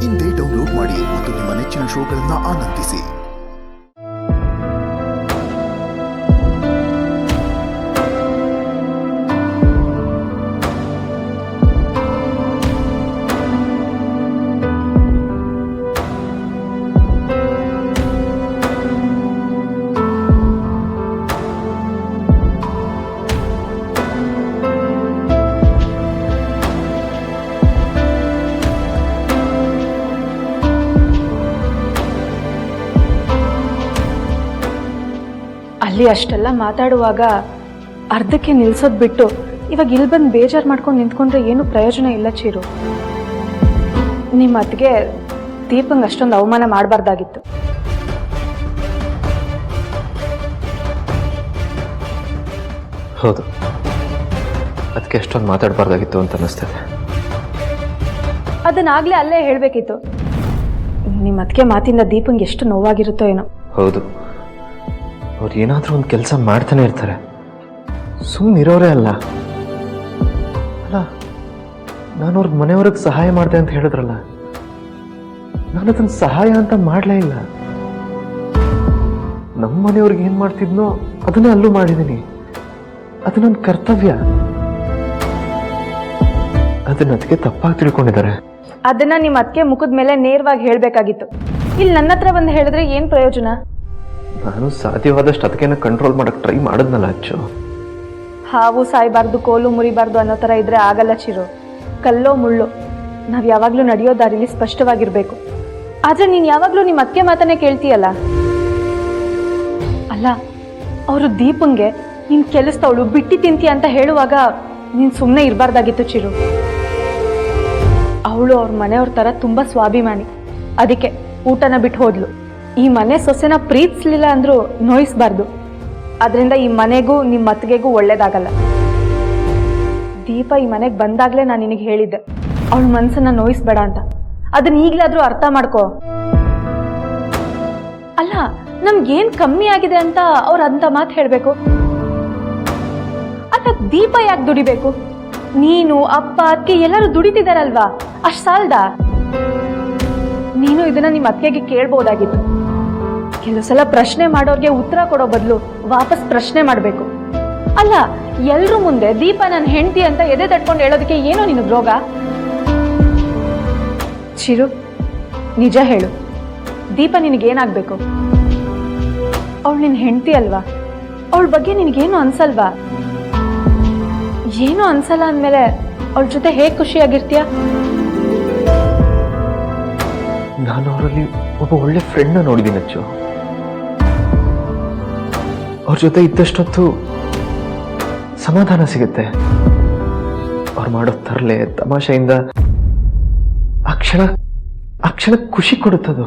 ಇಂದೇ ಡೌನ್ಲೋಡ್ ಮಾಡಿ ಮತ್ತು ನಿಮ್ಮ ನೆಚ್ಚಿನ ಶೋಗಳನ್ನು ಆನಂದಿಸಿ. ಅಲ್ಲಿ ಅಷ್ಟೆಲ್ಲ ಮಾತಾಡುವಾಗ ಅರ್ಧಕ್ಕೆ ನಿಲ್ಸೋದು ಬಿಟ್ಟು ಇವಾಗ ಇಲ್ಲಿ ಬಂದು ಬೇಜಾರು ಮಾಡ್ಕೊಂಡು ನಿಂತ್ಕೊಂಡ್ರೆ ಏನು ಪ್ರಯೋಜನ ಇಲ್ಲ ಚೀರು. ನಿಮ್ಮ ಅತ್ತಿಗೆ ದೀಪಂಗೆ ಅಷ್ಟೊಂದು ಅವಮಾನ ಮಾಡಬಾರ್ದಾಗಿತ್ತು. ಹೌದು, ಅದಕ್ಕೆ ಎಷ್ಟೊಂದು ಮಾತಾಡಬಾರ್ದಾಗಿತ್ತು ಅಂತ ಅನ್ನಿಸ್ತದೆ. ಅದನ್ನಾಗಲೇ ಅಲ್ಲೇ ಹೇಳಬೇಕಿತ್ತು. ನಿಮ್ಮ ಅತ್ತಿಗೆ ಮಾತಿಂದ ದೀಪಂಗೆ ಎಷ್ಟು ನೋವಾಗಿರುತ್ತೋ ಏನೋ. ಹೌದು, ಅವ್ರು ಏನಾದರೂ ಒಂದು ಕೆಲಸ ಮಾಡ್ತಾನೆ ಇರ್ತಾರೆ, ಸುಮ್ಮನೆ ಇರೋರೇ ಅಲ್ಲ. ನಾನು ಅವ್ರ ಮನೆಯವ್ರಿಗೆ ಸಹಾಯ ಮಾಡಿದೆ ಅಂತ ಹೇಳಿದ್ರಲ್ಲ, ನಾನು ಅದನ್ನು ಸಹಾಯ ಅಂತ ಮಾಡಲೇ ಇಲ್ಲ. ನಮ್ಮ ಮನೆಯವ್ರಿಗೆ ಏನು ಮಾಡ್ತಿದ್ನೋ ಅದನ್ನೇ ಅಲ್ಲೂ ಮಾಡಿದ್ದೀನಿ. ಅದು ನನ್ನ ಕರ್ತವ್ಯ. ಅದನ್ನ ಅದಕ್ಕೆ ತಪ್ಪಾಗಿ ತಿಳ್ಕೊಂಡಿದ್ದಾರೆ. ಅದನ್ನ ನಿಮ್ಮ ಅತ್ತಿಗೆ ಮುಖದ ಮೇಲೆ ನೇರವಾಗಿ ಹೇಳಬೇಕಾಗಿತ್ತು. ಇಲ್ಲಿ ನನ್ನ ಹತ್ರ ಬಂದು ಹೇಳಿದ್ರೆ ಏನು ಪ್ರಯೋಜನ? ನಾನು ಸಾಧ್ಯವಾದಷ್ಟು ಅದಕ್ಕೇನ ಕಂಟ್ರೋಲ್ ಮಾಡಕ್ಕೆ ಟ್ರೈ ಮಾಡಿದ್ನಲ್ಲ ಅಚ್ಚು. ಹಾವು ಸಾಯಬಾರ್ದು, ಕೋಲು ಮುರಿಬಾರ್ದು ಅನ್ನೋ ಥರ ಇದ್ರೆ ಆಗಲ್ಲ ಚಿರು. ಕಲ್ಲೋ ಮುಳ್ಳು, ನಾವು ಯಾವಾಗಲೂ ನಡೆಯೋ ದಾರಿಲಿ ಸ್ಪಷ್ಟವಾಗಿರಬೇಕು. ಆದರೆ ನೀನು ಯಾವಾಗಲೂ ನಿಮ್ಮ ಅತ್ತಿಗೆ ಮಾತನ್ನೇ ಕೇಳ್ತೀಯಲ್ಲ. ಅಲ್ಲ, ಅವರು ದೀಪಂಗೆ ನೀನು ಕೆಲಸದವಳು ಬಿಟ್ಟು ತಿಂತೀಯ ಅಂತ ಹೇಳುವಾಗ ನೀನು ಸುಮ್ಮನೆ ಇರಬಾರ್ದಾಗಿತ್ತು ಚಿರು. ಅವಳು ಅವ್ರ ಮನೆಯವ್ರ ಥರ ತುಂಬ ಸ್ವಾಭಿಮಾನಿ. ಅದಕ್ಕೆ ಊಟನ ಬಿಟ್ಟು ಹೋದ್ಲು. ಈ ಮನೆ ಸೊಸೆನ ಪ್ರೀತಿಸ್ಲಿಲ್ಲ ಅಂದ್ರೂ ನೋಯಿಸ್ಬಾರ್ದು. ಅದರಿಂದ ಈ ಮನೆಗೂ ನಿಮ್ಮ ಅತ್ತಿಗೆಗೂ ಒಳ್ಳೇದಾಗಲ್ಲ. ದೀಪ ಈ ಮನೆಗೆ ಬಂದಾಗಲೇ ನಾನು ನಿನಗೆ ಹೇಳಿದ್ದೆ, ಅವಳ ಮನಸ್ಸನ್ನ ನೋಯಿಸ್ಬೇಡ ಅಂತ. ಅದನ್ನ ಈಗಲಾದ್ರೂ ಅರ್ಥ ಮಾಡ್ಕೋ. ಅಲ್ಲ, ನಮ್ಗೇನ್ ಕಮ್ಮಿ ಆಗಿದೆ ಅಂತ ಅವ್ರು ಅಂತ ಮಾತು ಹೇಳಬೇಕು? ಅಲ್ಲ, ದೀಪ ಯಾಕೆ ದುಡಿಬೇಕು? ನೀನು ಅಪ್ಪ ಅತ್ತಿಗೆ ಎಲ್ಲರೂ ದುಡಿತಿದಾರಲ್ವಾ, ಅಷ್ಟು ಸಾಲ್ದ? ನೀನು ಇದನ್ನ ನಿಮ್ಮ ಅತ್ತಿಗೆಗೆ ಕೇಳ್ಬೋದಾಗಿತ್ತು. ಕೆಲವು ಸಲ ಪ್ರಶ್ನೆ ಮಾಡೋರ್ಗೆ ಉತ್ತರ ಕೊಡೋ ಬದಲು ವಾಪಸ್ ಪ್ರಶ್ನೆ ಮಾಡಬೇಕು. ಅಲ್ಲ, ಎಲ್ರ ಮುಂದೆ ದೀಪ ನನ್ನ ಹೆಂಡತಿ ಅಂತ ಎದೆ ತಟ್ಕೊಂಡು ಹೇಳೋದಕ್ಕೆ ಏನೋ ನಿನಗೆ ರೋಗ? ಚಿರು, ನಿಜ ಹೇಳು, ದೀಪ ನಿನಗೇನಾಗಬೇಕು? ಅವಳು ನಿನ್ನ ಹೆಂಡತಿ ಅಲ್ವಾ? ಅವಳ ಬಗ್ಗೆ ನಿನಗೇನು ಅನ್ಸಲ್ವಾ? ಏನೂ ಅನ್ಸಲ್ಲ ಅಂದಮೇಲೆ ಅವಳ ಜೊತೆ ಹೇಗೆ ಖುಷಿಯಾಗಿರ್ತೀಯ? ನಾನು ಅವರಲ್ಲಿ ಒಬ್ಬ ಒಳ್ಳೆ ಫ್ರೆಂಡ್ನ ನೋಡಿದ್ದೀನಿ ಅಚ್ಚು. ಅವ್ರ ಜೊತೆ ಇದ್ದಷ್ಟೊತ್ತು ಸಮಾಧಾನ ಸಿಗುತ್ತೆ. ಅವ್ರು ಮಾಡೋ ತರಲೆ ತಮಾಷೆಯಿಂದ ಆ ಕ್ಷಣ ಖುಷಿ ಕೊಡುತ್ತದು.